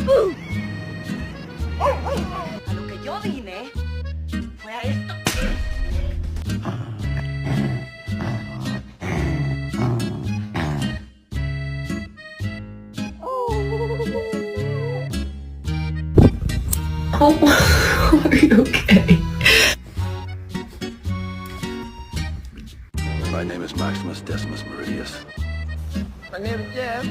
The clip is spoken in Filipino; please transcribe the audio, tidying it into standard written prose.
A lo que yo vine fue a esto. Oh, are you okay? My name is Maximus Decimus Meridius. My name is Jeff.